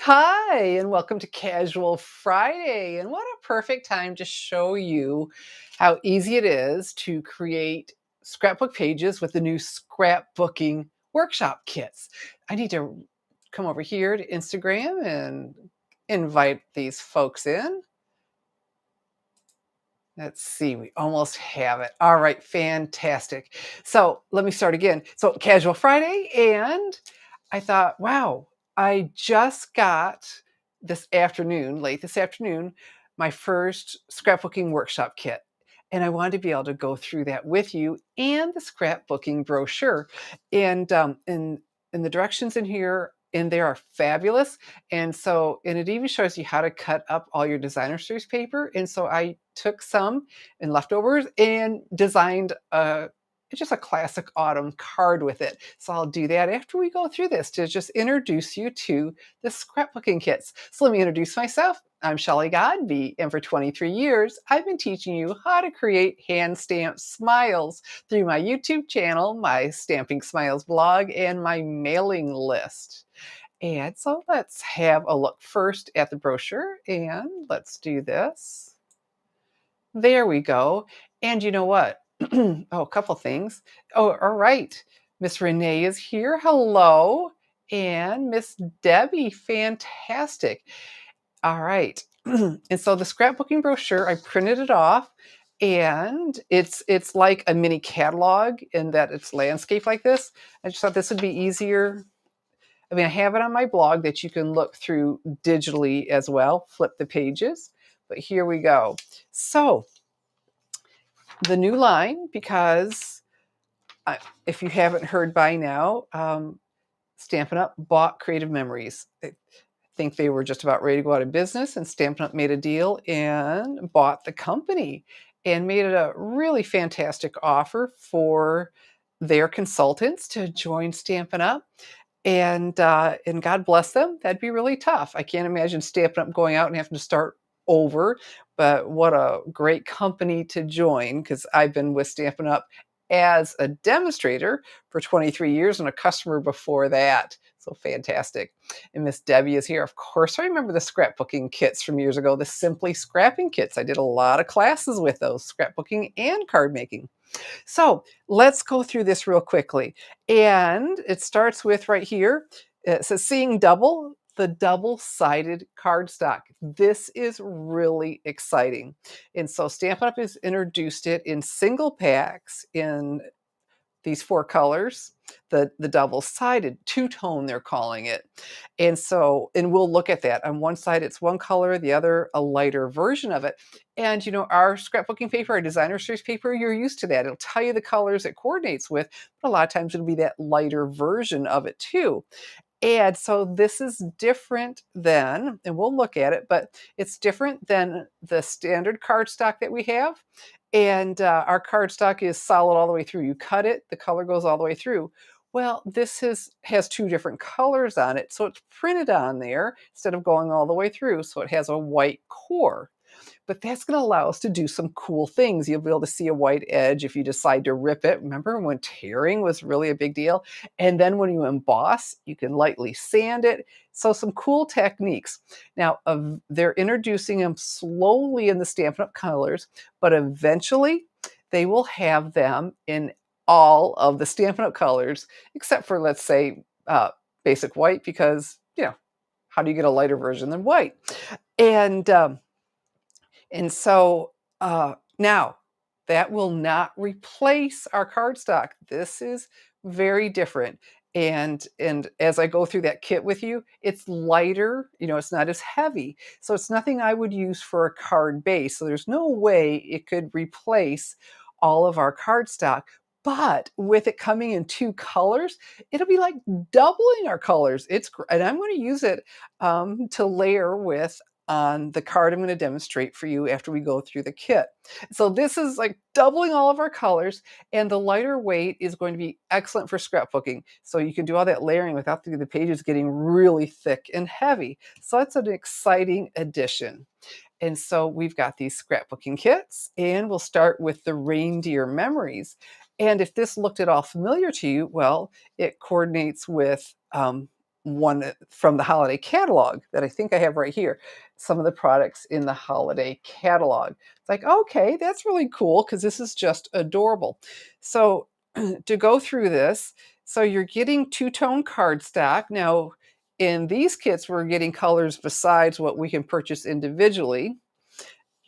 Hi, and welcome to Casual Friday. And what a perfect time to show you how easy it is to create scrapbook pages with the new scrapbooking workshop kits. I need to come over here to Instagram and invite these folks in. Let's see, we almost have it. All right, fantastic. So let me start again. So, Casual Friday, and I thought, wow, I just got late this afternoon, my first scrapbooking workshop kit. And I wanted to be able to go through that with you and the scrapbooking brochure. And the directions in here and they are fabulous. And it even shows you how to cut up all your designer series paper. And so I took some and leftovers and designed just a classic autumn card with it. So I'll do that after we go through this to just introduce you to the scrapbooking kits. So let me introduce myself. I'm Shelley Godby, and for 23 years, I've been teaching you how to create hand stamped smiles through my YouTube channel, my Stamping Smiles blog, and my mailing list. And so let's have a look first at the brochure, and let's do this. There we go. And you know what? Oh, a couple things. Oh, all right. Miss Renee is here. Hello. And Miss Debbie, fantastic. All right. And so the scrapbooking brochure, I printed it off and it's like a mini catalog in that it's landscape like this. I just thought this would be easier. I mean, I have it on my blog that you can look through digitally as well, flip the pages. But here we go. So the new line, because if you haven't heard by now, Stampin' Up! Bought Creative Memories. I think they were just about ready to go out of business, and Stampin' Up! Made a deal and bought the company and made it a really fantastic offer for their consultants to join Stampin' Up! And God bless them. That'd be really tough. I can't imagine Stampin' Up! Going out and having to start over, but what a great company to join because I've been with Stampin' Up! As a demonstrator for 23 years and a customer before that. So fantastic. And Miss Debbie is here. Of course, I remember the scrapbooking kits from years ago, the Simply Scrapping kits. I did a lot of classes with those, scrapbooking and card making. So let's go through this real quickly. And it starts with right here. It says seeing double, the double-sided cardstock. This is really exciting. And so Stampin' Up! Has introduced it in single packs in these four colors, the double-sided, two-tone they're calling it. And we'll look at that. On one side, it's one color, the other, a lighter version of it. And you know, our scrapbooking paper, our designer series paper, you're used to that. It'll tell you the colors it coordinates with, but a lot of times it'll be that lighter version of it too. And so this is different than, and we'll look at it, but it's different than the standard cardstock that we have. And our cardstock is solid all the way through. You cut it, the color goes all the way through. Well, has two different colors on it, so it's printed on there instead of going all the way through. So it has a white core. But that's going to allow us to do some cool things. You'll be able to see a white edge if you decide to rip it. Remember when tearing was really a big deal? And then when you emboss, you can lightly sand it. So some cool techniques. Now, they're introducing them slowly in the Stampin' Up! Colors, but eventually they will have them in all of the Stampin' Up! Colors, except for, let's say, basic white, because, how do you get a lighter version than white? And and so now that will not replace our cardstock. This is very different. And as I go through that kit with you, it's lighter, it's not as heavy. So it's nothing I would use for a card base. So there's no way it could replace all of our cardstock. But with it coming in two colors, it'll be like doubling our colors. And I'm going to use it to layer with on the card I'm going to demonstrate for you after we go through the kit. So this is like doubling all of our colors, and the lighter weight is going to be excellent for scrapbooking. So you can do all that layering without the pages getting really thick and heavy. So it's an exciting addition. And so we've got these scrapbooking kits, and we'll start with the reindeer memories. And if this looked at all familiar to you, well, it coordinates with one from the holiday catalog that I think I have right here. Some of the products in the holiday catalog. It's like, okay, that's really cool because this is just adorable. So to go through this, so you're getting two-tone cardstock. Now, in these kits, we're getting colors besides what we can purchase individually,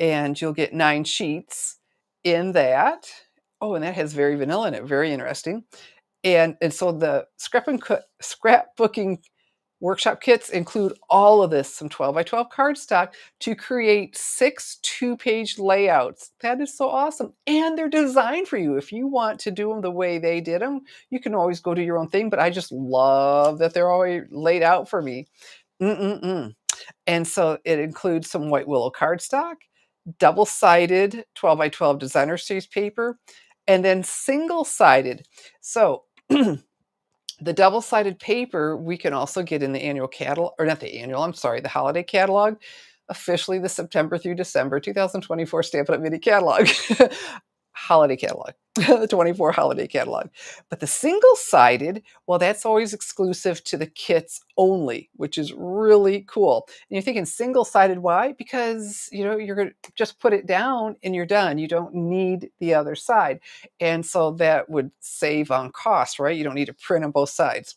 and you'll get 9 sheets in that. Oh, and that has very vanilla in it. Very interesting. And so the scrapbooking workshop kits include all of this, some 12 by 12 cardstock to create 6 two-page layouts. That is so awesome. And they're designed for you. If you want to do them the way they did them, you can always go do your own thing, but I just love that they're already laid out for me. Mm-mm-mm. And so it includes some white willow cardstock, double-sided 12 by 12 designer series paper, and then single-sided. So the double-sided paper we can also get in the annual catalog, or not the annual, I'm sorry, the holiday catalog, officially the September through December 2024 Stampin' Up! Mini catalog. Holiday catalog, the 24 holiday catalog. But the single-sided, well, that's always exclusive to the kits only, which is really cool. And you're thinking single-sided, why? Because, you're gonna just put it down and you're done. You don't need the other side. And so that would save on cost, right? You don't need to print on both sides.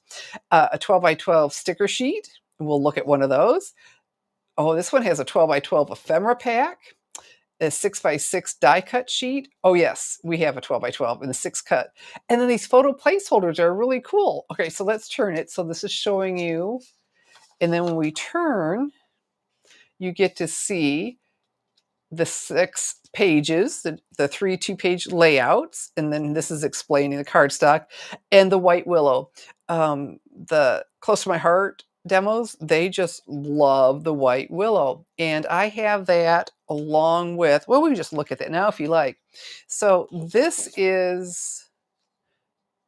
A 12 by 12 sticker sheet, we'll look at one of those. Oh, this one has a 12 by 12 ephemera pack. A 6 by 6 die cut sheet. Oh yes, we have a 12 by 12 and a 6 cut. And then these photo placeholders are really cool. Okay, so let's turn it. So this is showing you, and then when we turn, you get to see the 6 pages, the 3 two-page layouts, and then this is explaining the cardstock and the white willow. The Close to My Heart demos, they just love the white willow, and I have that along with, well, we can just look at that now if you like. So this is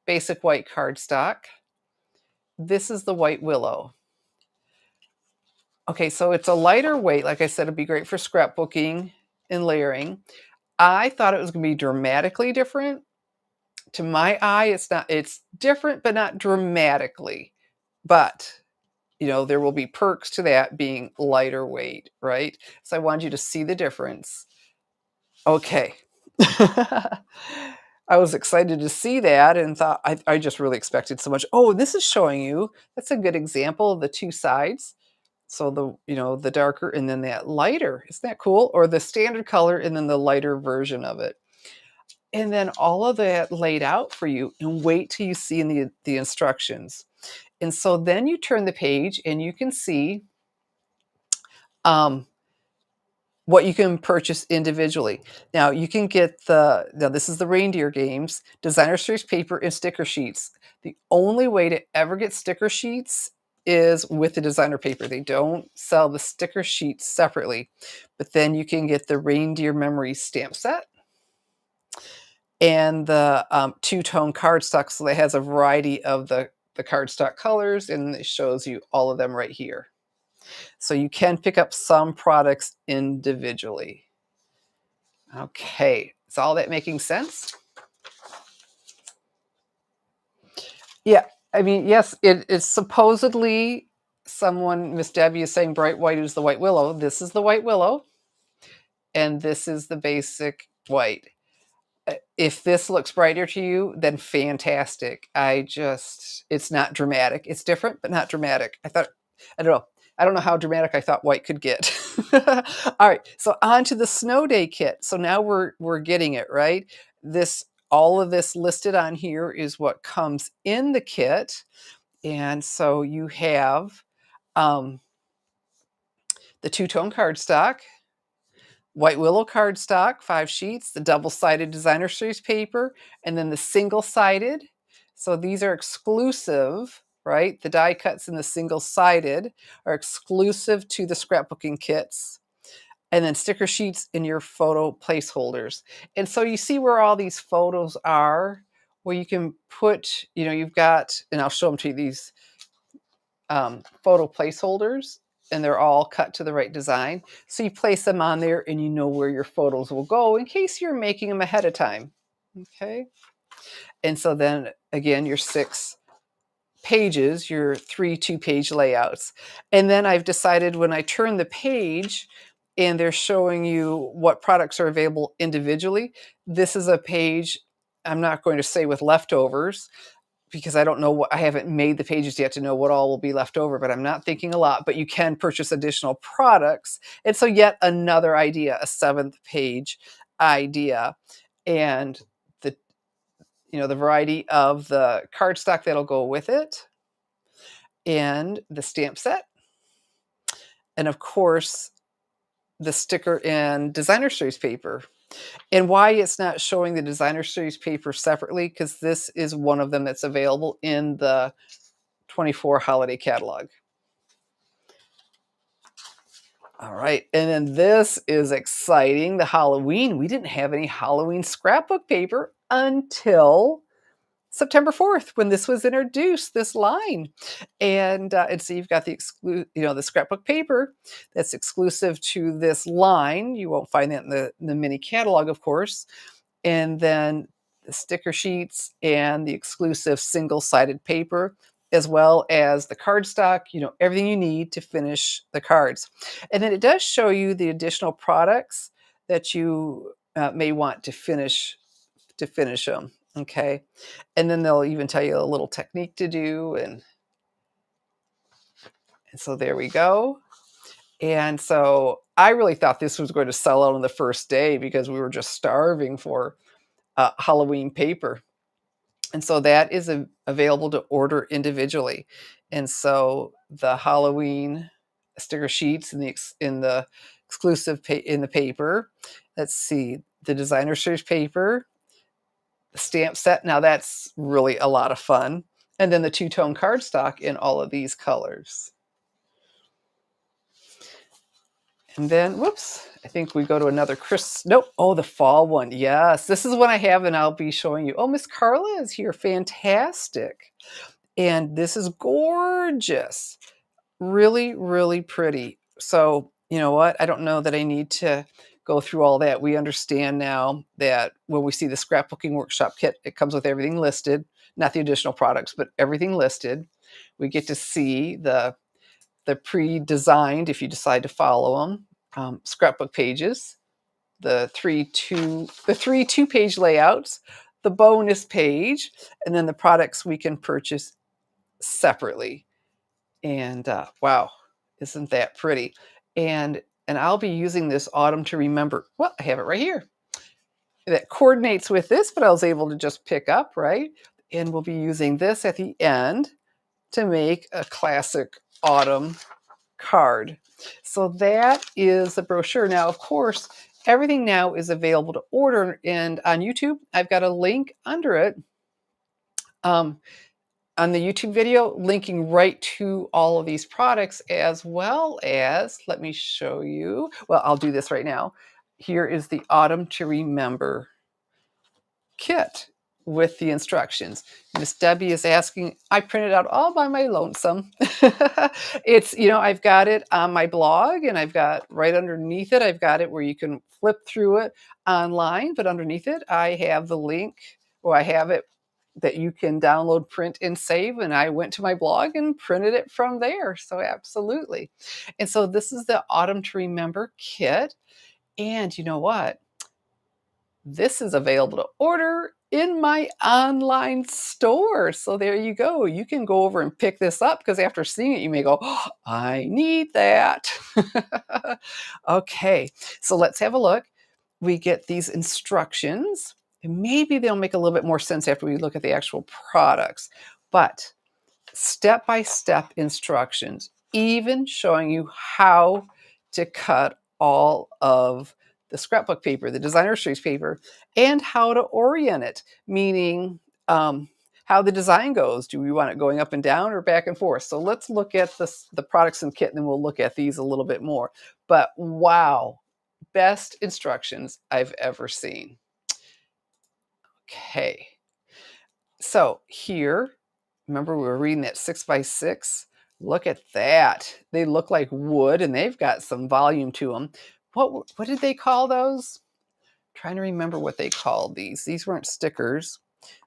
basic white cardstock. This is the white willow. Okay, so it's a lighter weight. Like I said, it'd be great for scrapbooking and layering. I thought it was gonna be dramatically different. To my eye, it's not. It's different, but not dramatically. But, there will be perks to that being lighter weight, right? So I wanted you to see the difference. Okay. I was excited to see that and thought I just really expected so much. Oh, this is showing you, that's a good example of the 2 sides. So the darker and then that lighter. Isn't that cool? Or the standard color and then the lighter version of it. And then all of that laid out for you, and wait till you see in the instructions. And so then you turn the page and you can see what you can purchase individually. Now you can get now this is the reindeer games, designer series paper and sticker sheets. The only way to ever get sticker sheets is with the designer paper. They don't sell the sticker sheets separately, but then you can get the reindeer memory stamp set and the two-tone cardstock. So that has a variety of the cardstock colors, and it shows you all of them right here. So you can pick up some products individually. Okay, is all that making sense? Yeah, I mean, yes, it is supposedly Miss Debbie is saying bright white is the white willow. This is the white willow, and this is the basic white. If this looks brighter to you, then fantastic. It's not dramatic. It's different, but not dramatic. I don't know. I don't know how dramatic I thought white could get. All right, so on to the snow day kit. So now we're getting it, right? All of this listed on here is what comes in the kit. And so you have the two-tone cardstock, white willow cardstock, 5 sheets, the double-sided designer series paper, and then the single-sided. So these are exclusive, right? The die cuts in the single-sided are exclusive to the scrapbooking kits. And then sticker sheets in your photo placeholders. And so you see where all these photos are, where you can put, you've got, and I'll show them to you, these photo placeholders, and they're all cut to the right design. So you place them on there and you know where your photos will go in case you're making them ahead of time. Okay. And so then again, your 6 pages, your 3 2-page layouts. And then I've decided when I turn the page and they're showing you what products are available individually, this is a page, I'm not going to say with leftovers, because I don't know what, I haven't made the pages yet to know what all will be left over, but I'm not thinking a lot, but you can purchase additional products. And so yet another idea, a 7th page idea. And the, the variety of the cardstock that'll go with it, and the stamp set, and of course the sticker and designer series paper. And why it's not showing the designer series paper separately, because this is one of them that's available in the 24 holiday catalog. All right, and then this is exciting, the Halloween. We didn't have any Halloween scrapbook paper until September 4th, when this was introduced, this line. And so you've got the the scrapbook paper that's exclusive to this line. You won't find that in the mini catalog, of course. And then the sticker sheets and the exclusive single-sided paper, as well as the cardstock, everything you need to finish the cards. And then it does show you the additional products that you may want to finish them. Okay. And then they'll even tell you a little technique to do. And so there we go. And so I really thought this was going to sell out on the first day, because we were just starving for Halloween paper. And so that is available to order individually. And so the Halloween sticker sheets in the exclusive in the paper. Let's see, the designer series paper, the stamp set. Now that's really a lot of fun. And then the two-tone cardstock in all of these colors. And then, whoops, I think we go to another nope. Oh, the fall one. Yes, this is one I have, and I'll be showing you. Oh, Miss Carla is here. Fantastic. And this is gorgeous. Really, really pretty. So, you know what? I don't know that I need to go through all that. We understand now that when we see the scrapbooking workshop kit, it comes with everything listed, not the additional products, but everything listed. We get to see the pre-designed, if you decide to follow them, scrapbook pages, the three 2-page layouts, the bonus page, and then the products we can purchase separately. And wow, isn't that pretty? And I'll be using this autumn to remember. Well, I have it right here. That coordinates with this, but I was able to just pick up, right? And we'll be using this at the end to make a classic autumn card. So that is the brochure. Now, of course, everything now is available to order, and on YouTube, I've got a link under it. On the YouTube video, linking right to all of these products, as well as, let me show you. Well, I'll do this right now. Here is the Autumn to Remember kit with the instructions. Miss Debbie is asking, I printed out all by my lonesome. It's, I've got it on my blog, and I've got right underneath it, I've got it where you can flip through it online, but underneath it, I have the link, or I have it that you can download, print, and save. And I went to my blog and printed it from there. So absolutely. And so this is the Autumn to Remember kit. And you know what? This is available to order in my online store. So there you go. You can go over and pick this up, because after seeing it, you may go, oh, I need that. Okay, so let's have a look. We get these instructions, and maybe they'll make a little bit more sense after we look at the actual products. But step-by-step instructions, even showing you how to cut all of the scrapbook paper, the designer series paper, and how to orient it, meaning how the design goes. Do we want it going up and down or back and forth? So let's look at the products and kit, and then we'll look at these a little bit more. But wow, best instructions I've ever seen. Okay. So here, remember we were reading that 6x6? Look at that. They look like wood, and they've got some volume to them. What did they call those? I'm trying to remember what they called these. These weren't stickers.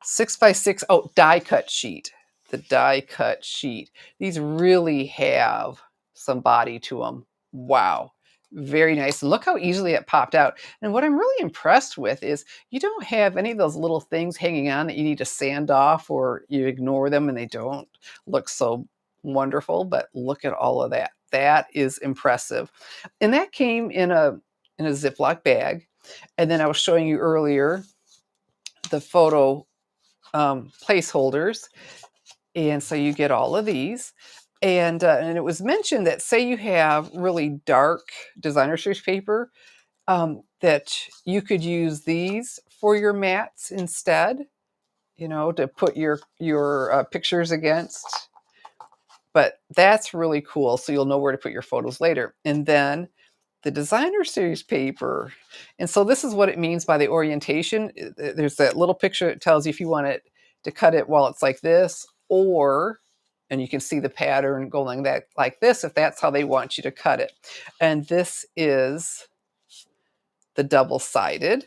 6x6, oh, die cut sheet. the die cut sheet. These really have some body to them. Wow. Very nice. And look how easily it popped out. And what I'm really impressed with is you don't have any of those little things hanging on that you need to sand off, or you ignore them and they don't look so wonderful. But look at all of that. That is impressive. And that came in a Ziploc bag. And then I was showing you earlier the photo placeholders. And so you get all of these. And it was mentioned that, say you have really dark designer series paper, that you could use these for your mats instead, to put your pictures against. But that's really cool. So you'll know where to put your photos later. And then the designer series paper. And so this is what it means by the orientation. There's that little picture that tells you if you want it to cut it while it's like this, or, and you can see the pattern going like this, if that's how they want you to cut it. And this is the double-sided.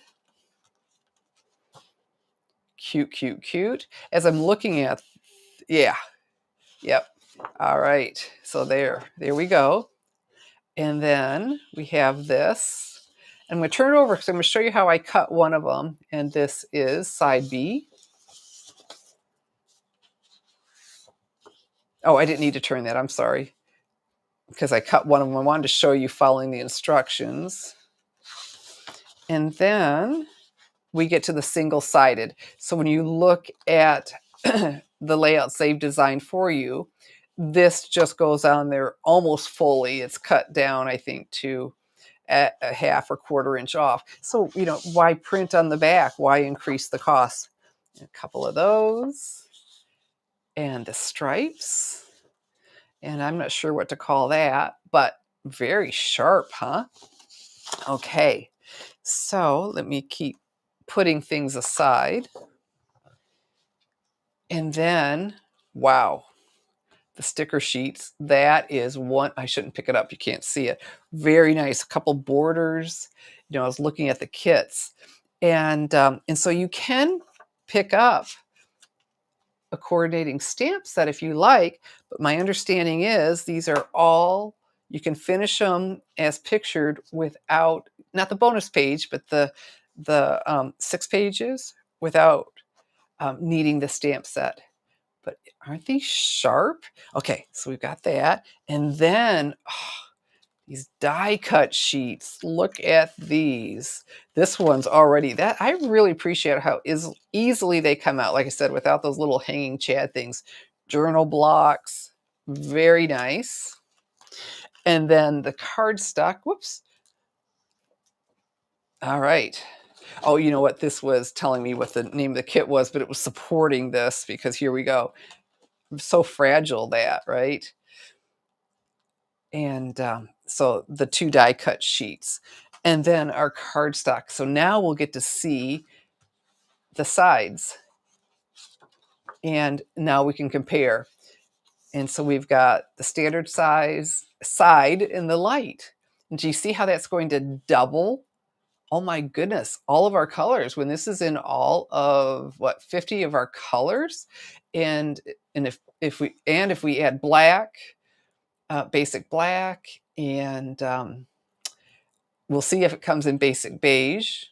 Cute, cute, cute. As I'm looking at, yeah, yep. All right, so there we go. And then we have this. I'm going to turn it over because I'm going to show you how I cut one of them. And this is side B. Oh, I didn't need to turn that. I'm sorry. Because I cut one of them. I wanted to show you following the instructions. And then we get to the single-sided. So when you look at the layouts they've designed for you, this just goes on there almost fully. It's cut down, I think, to a half or quarter inch off. So, why print on the back? Why increase the cost? A couple of those. And the stripes. And I'm not sure what to call that, but very sharp, huh? Okay. So let me keep putting things aside. And then, wow, the sticker sheets. That is one. I shouldn't pick it up. You can't see it. Very nice. A couple borders. I was looking at the kits, and so you can pick up a coordinating stamp set if you like. But my understanding is these are all, you can finish them as pictured without, not the bonus page, but the 6 pages without needing the stamp set. But aren't these sharp? Okay, so we've got that. And then these die cut sheets. Look at these. This one's already, that I really appreciate how easily they come out. Like I said, without those little hanging chad things. Journal blocks, very nice. And then the cardstock. Whoops. All right. Oh, you know what? This was telling me what the name of the kit was, but it was supporting this, because here we go. So fragile, that, right? And so the 2 die cut sheets, and then our cardstock. So now we'll get to see the sides, and now we can compare. And so we've got the standard size side in the light. And do you see how that's going to double? Oh my goodness, all of our colors, when this is in all of 50 of our colors. And if we add black, basic black, and we'll see if it comes in basic beige.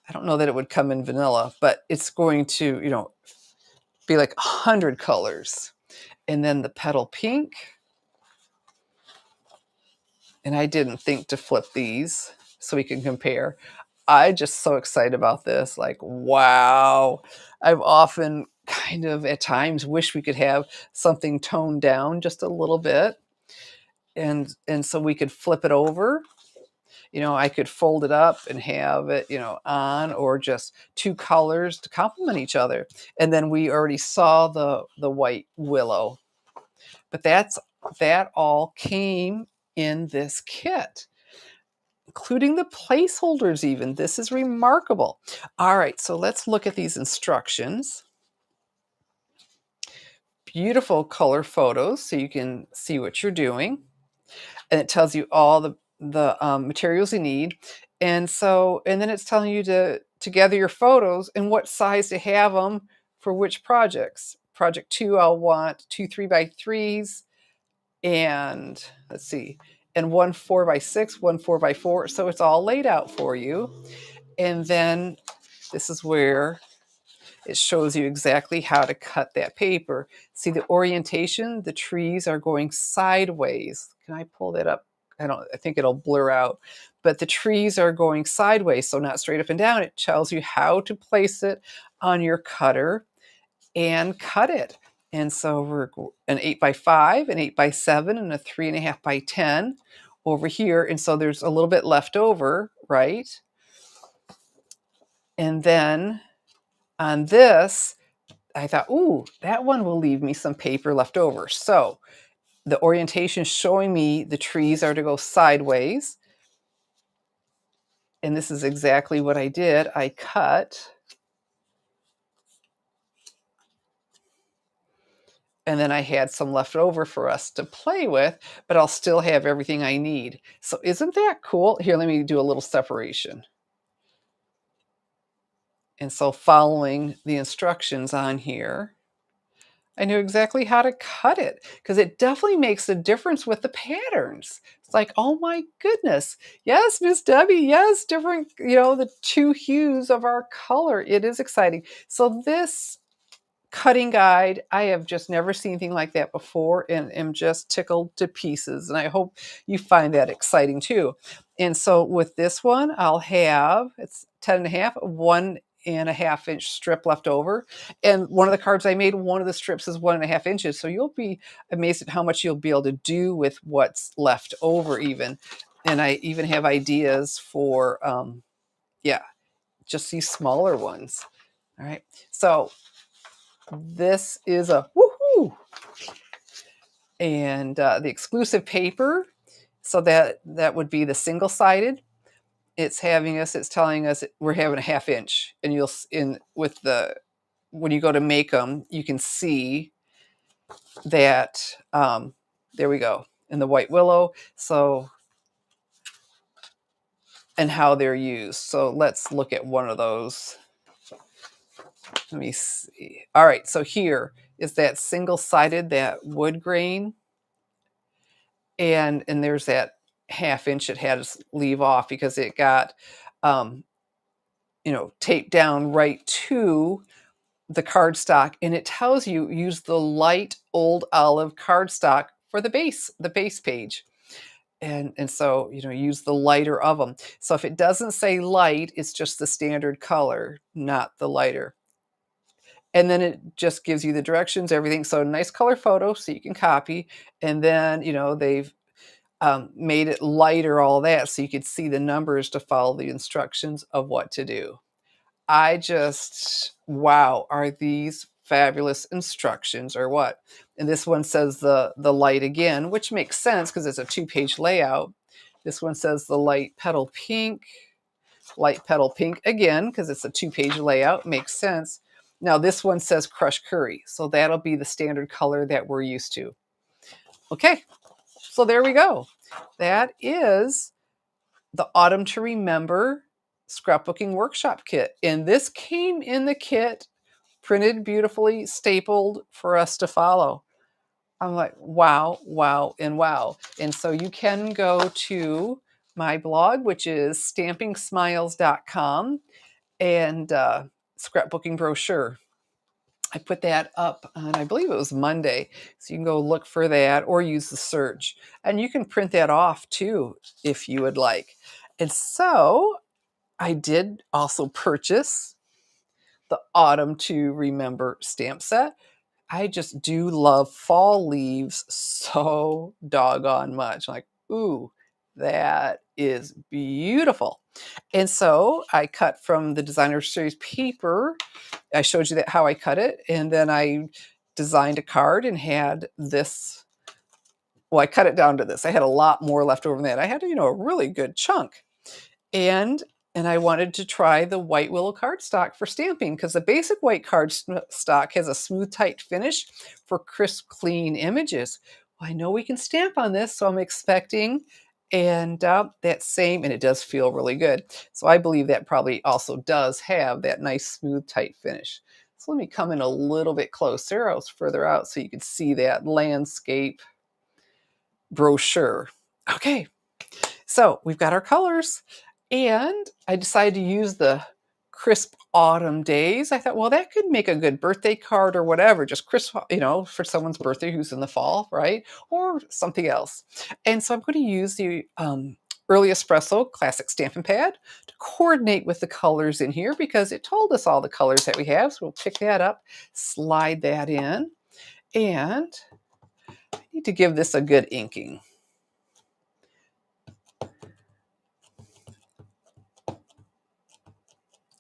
I don't know that it would come in vanilla, but it's going to, be like 100 colors. And then the petal pink. And I didn't think to flip these so we can compare. I just so excited about this. Like, wow. I've often kind of at times wish we could have something toned down just a little bit. And so we could flip it over. I could fold it up and have it, on, or just 2 colors to complement each other. And then we already saw the white willow. But that all came in this kit, including the placeholders even. This is remarkable. All right, so let's look at these instructions. Beautiful color photos so you can see what you're doing. And it tells you all the materials you need. And then it's telling you to gather your photos and what size to have them for which projects. project 2, I'll want 2 3x3s, and let's see, and 1 4x6, 1 4x4. So it's all laid out for you. And then this is where it shows you exactly how to cut that paper. See the orientation? The trees are going sideways. Can I pull that up? I think it'll blur out. But the trees are going sideways, so not straight up and down. It tells you how to place it on your cutter and cut it. And so we're an 8x5, an 8x7, and a 3.5x10 over here. And so there's a little bit left over, right? And then on this, I thought, ooh, that one will leave me some paper left over. So the orientation is showing me the trees are to go sideways. And this is exactly what I did. I cut, and then I had some left over for us to play with, but I'll still have everything I need. So isn't that cool? Here, let me do a little separation. And so following the instructions on here, I knew exactly how to cut it because it definitely makes a difference with the patterns. It's like, oh my goodness. Yes, Miss Debbie. Yes, different, the two hues of our color. It is exciting. So this cutting guide, I have just never seen anything like that before and am just tickled to pieces. And I hope you find that exciting too. And so with this one, I'll have, it's 10 and a half, 1.5 inch strip left over. And one of the cards I made, one of the strips is 1.5 inches. So you'll be amazed at how much you'll be able to do with what's left over even. And I even have ideas for, just these smaller ones. All right. So this is a woohoo! And the exclusive paper, so that would be the single-sided. It's telling us we're having a 1/2 inch, and when you go to make them, you can see that. There we go, in the white willow. So, and how they're used. So let's look at one of those. Let me see. All right, so here is that single-sided, that wood grain. And there's that 1/2 inch it had to leave off because it got, taped down right to the cardstock. And it tells you use the light old olive cardstock for the base page. And so, use the lighter of them. So if it doesn't say light, it's just the standard color, not the lighter. And then it just gives you the directions, everything. So nice color photo so you can copy. And then, they've made it lighter, all that, so you could see the numbers to follow the instructions of what to do. Wow, are these fabulous instructions or what? And this one says the light again, which makes sense because it's a 2-page layout. This one says the light petal pink again, because it's a 2-page layout, makes sense. Now this one says crushed curry, so that'll be the standard color that we're used to. Okay, so there we go. That is the Autumn to Remember Scrapbooking Workshop Kit. And this came in the kit, printed beautifully, stapled for us to follow. I'm like, wow, wow, and wow. And so you can go to my blog, which is stampingsmiles.com, and scrapbooking brochure. I put that up on, I believe it was Monday. So you can go look for that or use the search. And you can print that off too, if you would like. And so I did also purchase the Autumn to Remember stamp set. I just do love fall leaves so doggone much. Like, ooh, that is beautiful. And so I cut from the Designer Series paper. I showed you how I cut it. And then I designed a card and had this. Well, I cut it down to this. I had a lot more left over than that. I had, a really good chunk. And I wanted to try the white willow cardstock for stamping because the basic white cardstock has a smooth, tight finish for crisp, clean images. Well, I know we can stamp on this, so I'm expecting and that same, and it does feel really good. So I believe that probably also does have that nice, smooth, tight finish. So let me come in a little bit closer. I was further out so you could see that landscape brochure. Okay, so we've got our colors, and I decided to use the crisp autumn days. I thought, well, that could make a good birthday card or whatever, just crisp, for someone's birthday who's in the fall, right? Or something else. And so I'm going to use the Early Espresso Classic Stampin' Pad to coordinate with the colors in here because it told us all the colors that we have. So we'll pick that up, slide that in, and I need to give this a good inking.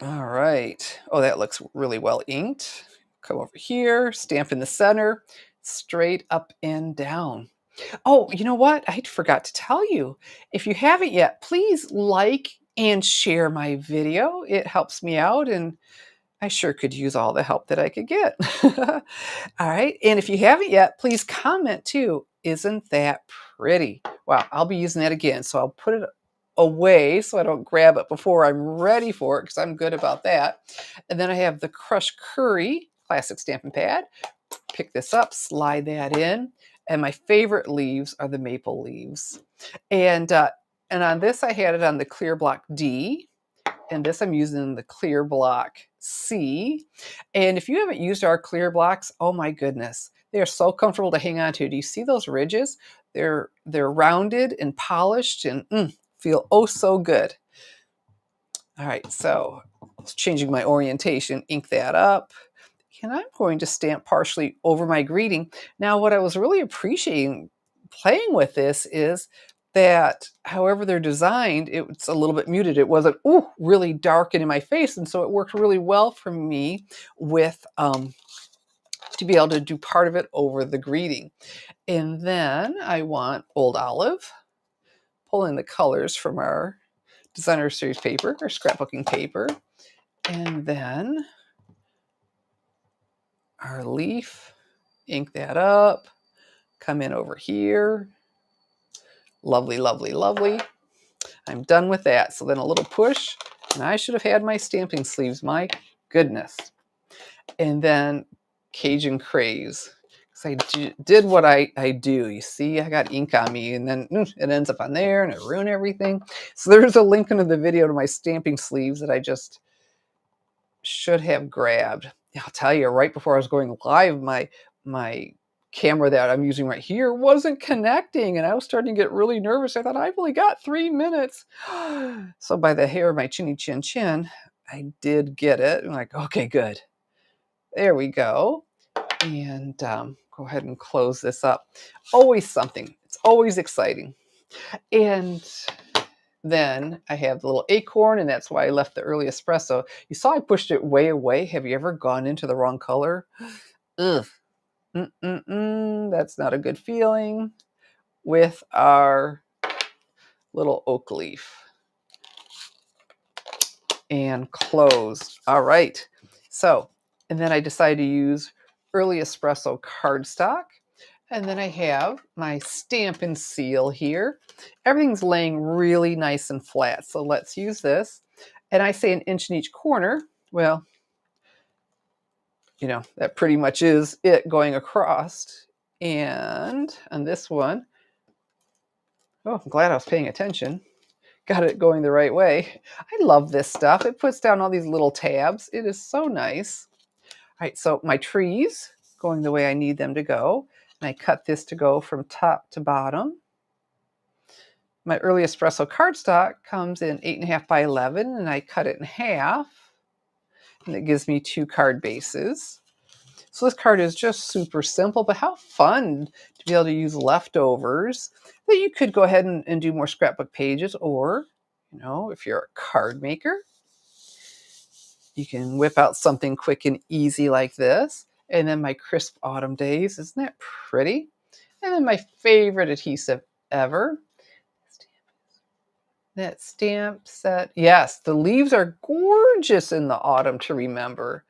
All right. Oh, that looks really well inked. Come over here, stamp in the center, straight up and down. Oh, you know what? I forgot to tell you. If you haven't yet, please like and share my video. It helps me out, and I sure could use all the help that I could get. All right. And if you haven't yet, please comment too. Isn't that pretty? Wow, I'll be using that again. So I'll put it away so I don't grab it before I'm ready for it because I'm good about that. And then I have the Crush Curry Classic Stampin' Pad. Pick this up, slide that in. And my favorite leaves are the maple leaves. And on this, I had it on the clear block D. And this I'm using the clear block C. And if you haven't used our clear blocks, oh my goodness, they are so comfortable to hang on to. Do you see those ridges? They're rounded and polished and feel oh so good. All right, so I was changing my orientation, ink that up. And I'm going to stamp partially over my greeting. Now, what I was really appreciating playing with this is that however they're designed, it's a little bit muted. It wasn't really dark and in my face. And so it worked really well for me with to be able to do part of it over the greeting. And then I want Old Olive, pull in the colors from our designer series paper, our scrapbooking paper, and then our leaf, ink that up, come in over here. Lovely, lovely, lovely. I'm done with that. So then a little push, and I should have had my stamping sleeves. My goodness. And then Cajun Craze. Because I did what I do. You see, I got ink on me, and then it ends up on there, and it ruined everything. So there's a link into the video to my stamping sleeves that I just should have grabbed. I'll tell you, right before I was going live, my camera that I'm using right here wasn't connecting, and I was starting to get really nervous. I thought, I've only got 3 minutes. So by the hair of my chinny chin chin, I did get it. I'm like, okay, good. There we go. And go ahead and close this up. Always something. It's always exciting. And then I have the little acorn, and that's why I left the Early Espresso. You saw I pushed it way away. Have you ever gone into the wrong color? Ugh. That's not a good feeling. With our little oak leaf. And close. All right. So, and then I decided to use Early Espresso cardstock. And then I have my Stampin' Seal here. Everything's laying really nice and flat. So let's use this. And I say 1 inch in each corner. Well, that pretty much is it going across. And on this one, oh, I'm glad I was paying attention. Got it going the right way. I love this stuff. It puts down all these little tabs. It is so nice. All right, so my trees going the way I need them to go. And I cut this to go from top to bottom. My Early Espresso cardstock comes in 8.5 by 11, and I cut it in half. And it gives me 2 card bases. So this card is just super simple, but how fun to be able to use leftovers that you could go ahead and do more scrapbook pages, or, if you're a card maker, you can whip out something quick and easy like this. And then my Crisp Autumn Days. Isn't that pretty? And then my favorite adhesive ever, that stamp set. Yes, the leaves are gorgeous in the autumn to remember.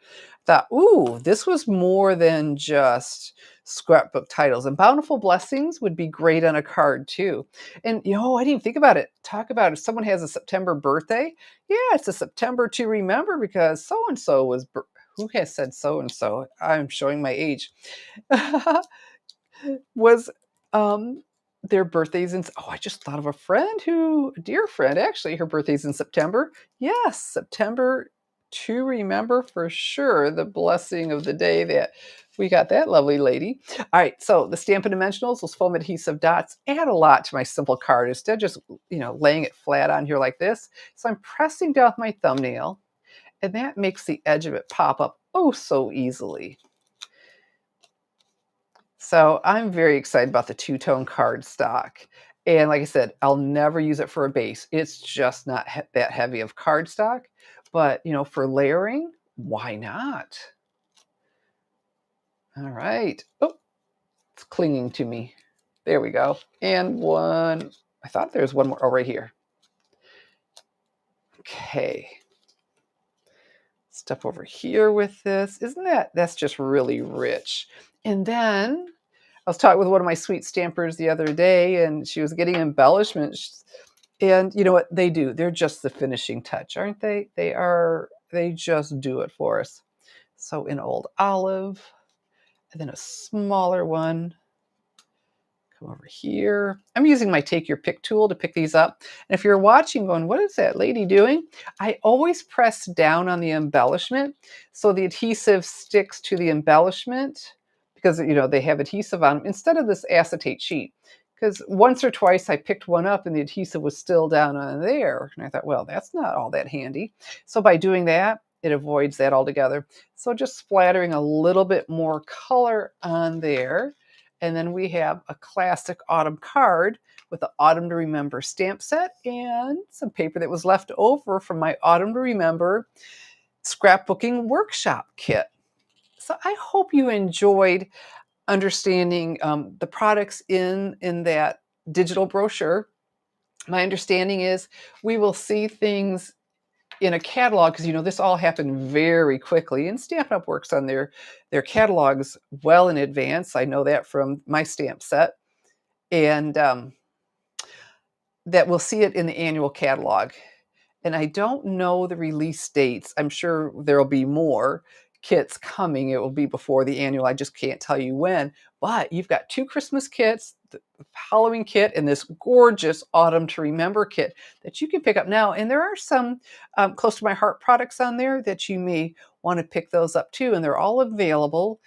Thought, ooh, this was more than just scrapbook titles. And Bountiful Blessings would be great on a card too. And, I didn't even think about it. Talk about if someone has a September birthday. Yeah, it's a September to remember because so-and-so who has said so and so? I'm showing my age. Was um their birthdays in oh, I just thought of a friend who a dear friend actually, her birthday's in September. Yes, September to remember for sure the blessing of the day that we got that lovely lady. All right, so the Stampin' Dimensionals, those foam adhesive dots, add a lot to my simple card instead of just, laying it flat on here like this. So I'm pressing down with my thumbnail, and that makes the edge of it pop up oh so easily. So I'm very excited about the two-tone cardstock. And like I said, I'll never use it for a base. It's just not that heavy of cardstock. But, for layering, why not? All right. Oh, it's clinging to me. There we go. And one. I thought there was one more. Oh, right here. Okay. Step over here with this. That's just really rich. And then I was talking with one of my sweet stampers the other day, and she was getting embellishments. And you know what they do? They're just the finishing touch, aren't they? They just do it for us. So an old olive, and then a smaller one. Come over here. I'm using my take your pick tool to pick these up. And if you're watching going, what is that lady doing? I always press down on the embellishment so the adhesive sticks to the embellishment because, they have adhesive on them instead of this acetate sheet. Because once or twice I picked one up and the adhesive was still down on there. And I thought, well, that's not all that handy. So by doing that, it avoids that altogether. So just splattering a little bit more color on there. And then we have a classic autumn card with the Autumn to Remember stamp set and some paper that was left over from my Autumn to Remember scrapbooking workshop kit. So I hope you enjoyed understanding the products in that digital brochure. My understanding is we will see things in a catalog because this all happened very quickly, and Stampin' Up! Works on their catalogs well in advance. I know that from my stamp set, and that we'll see it in the annual catalog. And I don't know the release dates. I'm sure there'll be more kits coming. It will be before the annual. I just can't tell you when. But you've got 2 Christmas kits, the Halloween kit, and this gorgeous Autumn to Remember kit that you can pick up now. And there are some close to my heart products on there that you may want to pick those up too. And they're all available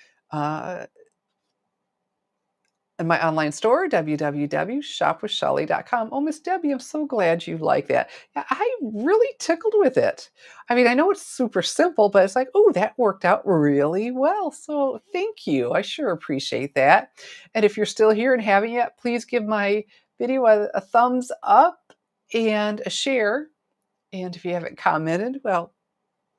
in my online store, www.shopwithshelly.com. Oh, Miss Debbie, I'm so glad you like that. Yeah, I really tickled with it. I mean, I know it's super simple, but it's like, oh, that worked out really well. So thank you. I sure appreciate that. And if you're still here and haven't yet, please give my video a thumbs up and a share. And if you haven't commented, well,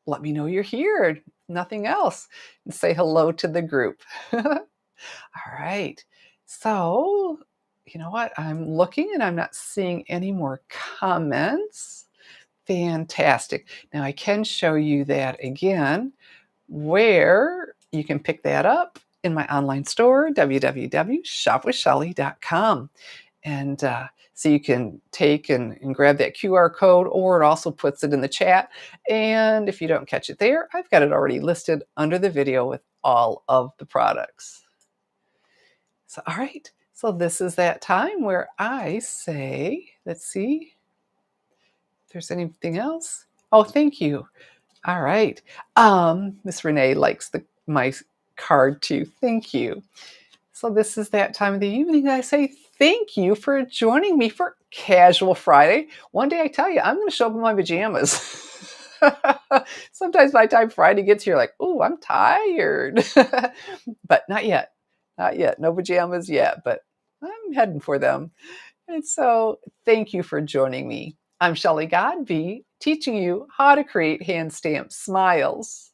let me know you're here. Nothing else. And say hello to the group. All right. So, you know what? I'm looking and I'm not seeing any more comments. Fantastic. Now I can show you that again, where you can pick that up in my online store, www.shopwithshelly.com. And so you can take and grab that QR code, or it also puts it in the chat. And if you don't catch it there, I've got it already listed under the video with all of the products. So, all right. So this is that time where I say, let's see if there's anything else. Oh, thank you. All right. Miss Renee likes my card too. Thank you. So this is that time of the evening. I say thank you for joining me for Casual Friday. One day I tell you, I'm going to show up in my pajamas. Sometimes by the time Friday gets here, like, oh, I'm tired. But not yet. Not yet. No pajamas yet, but I'm heading for them. And so thank you for joining me. I'm Shelley Godby, teaching you how to create hand stamped smiles.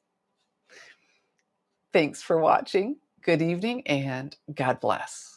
Thanks for watching. Good evening and God bless.